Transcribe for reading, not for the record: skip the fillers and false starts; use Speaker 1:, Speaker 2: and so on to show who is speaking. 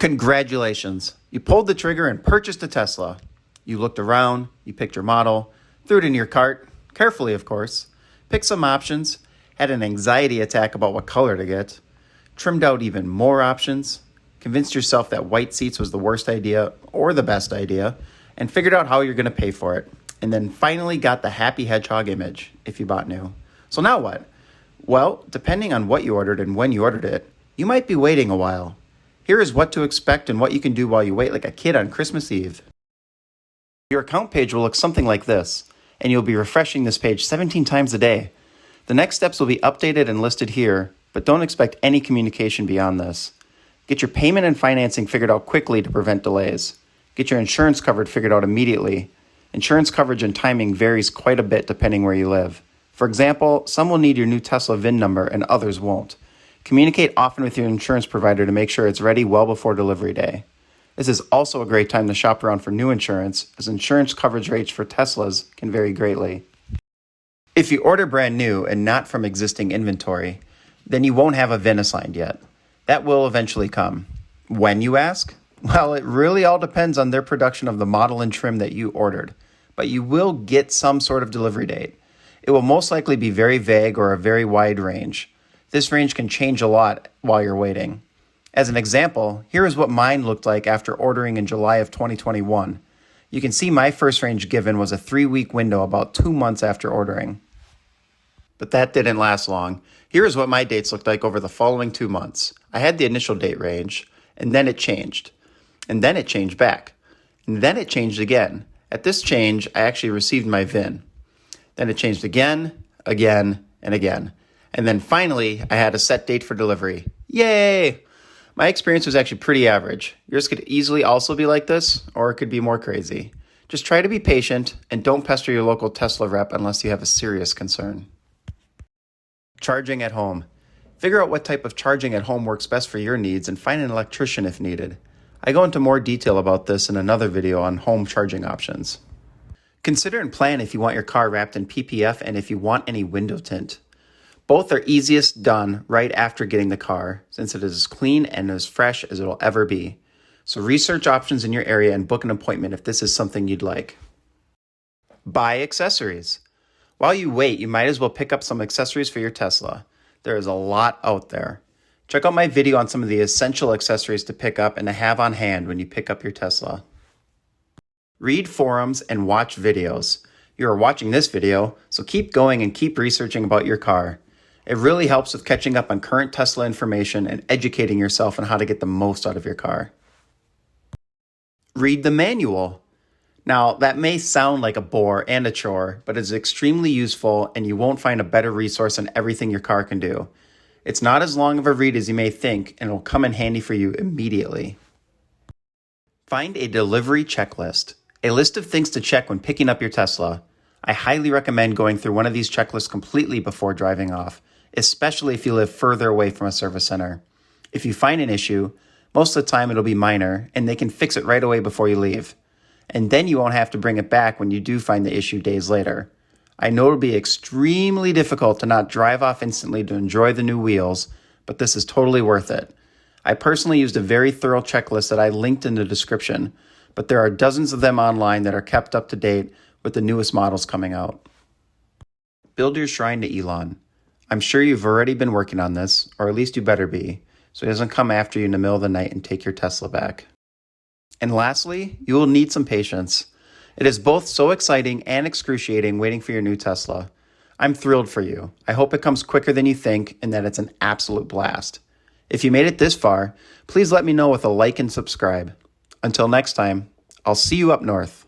Speaker 1: Congratulations! You pulled the trigger and purchased a Tesla. You looked around, you picked your model, threw it in your cart, carefully of course, picked some options, had an anxiety attack about what color to get, trimmed out even more options, convinced yourself that white seats was the worst idea or the best idea, and figured out how you're going to pay for it, and then finally got the happy hedgehog image if you bought new. So now what? Well, depending on what you ordered and when you ordered it, you might be waiting a while. Here is what to expect and what you can do while you wait like a kid on Christmas Eve. Your account page will look something like this, and you'll be refreshing this page 17 times a day. The next steps will be updated and listed here, but don't expect any communication beyond this. Get your payment and financing figured out quickly to prevent delays. Get your insurance covered figured out immediately. Insurance coverage and timing varies quite a bit depending where you live. For example, some will need your new Tesla VIN number and others won't. Communicate often with your insurance provider to make sure it's ready well before delivery day. This is also a great time to shop around for new insurance, as insurance coverage rates for Teslas can vary greatly. If you order brand new and not from existing inventory, then you won't have a VIN assigned yet. That will eventually come. When, you ask? Well, it really all depends on their production of the model and trim that you ordered, but you will get some sort of delivery date. It will most likely be very vague or a very wide range. This range can change a lot while you're waiting. As an example, here is what mine looked like after ordering in July of 2021. You can see my first range given was a 3-week window about 2 months after ordering. But that didn't last long. Here is what my dates looked like over the following 2 months. I had the initial date range, and then it changed. And then it changed back. And then it changed again. At this change, I actually received my VIN. Then it changed again, and again. And then finally, I had a set date for delivery. Yay! My experience was actually pretty average. Yours could easily also be like this, or it could be more crazy. Just try to be patient and don't pester your local Tesla rep unless you have a serious concern. Charging at home. Figure out what type of charging at home works best for your needs and find an electrician if needed. I go into more detail about this in another video on home charging options. Consider and plan if you want your car wrapped in PPF and if you want any window tint. Both are easiest done right after getting the car, since it is as clean and as fresh as it will ever be. So research options in your area and book an appointment if this is something you'd like. Buy accessories. While you wait, you might as well pick up some accessories for your Tesla. There is a lot out there. Check out my video on some of the essential accessories to pick up and to have on hand when you pick up your Tesla. Read forums and watch videos. You are watching this video, so keep going and keep researching about your car. It really helps with catching up on current Tesla information and educating yourself on how to get the most out of your car. Read the manual. Now, that may sound like a bore and a chore, but it's extremely useful and you won't find a better resource on everything your car can do. It's not as long of a read as you may think, and it will come in handy for you immediately. Find a delivery checklist, a list of things to check when picking up your Tesla. I highly recommend going through one of these checklists completely before driving off, especially if you live further away from a service center. If you find an issue, most of the time it'll be minor, and they can fix it right away before you leave. And then you won't have to bring it back when you do find the issue days later. I know it'll be extremely difficult to not drive off instantly to enjoy the new wheels, but this is totally worth it. I personally used a very thorough checklist that I linked in the description, but there are dozens of them online that are kept up to date with the newest models coming out. Build your shrine to Elon. I'm sure you've already been working on this, or at least you better be, so he doesn't come after you in the middle of the night and take your Tesla back. And lastly, you will need some patience. It is both so exciting and excruciating waiting for your new Tesla. I'm thrilled for you. I hope it comes quicker than you think and that it's an absolute blast. If you made it this far, please let me know with a like and subscribe. Until next time, I'll see you up north.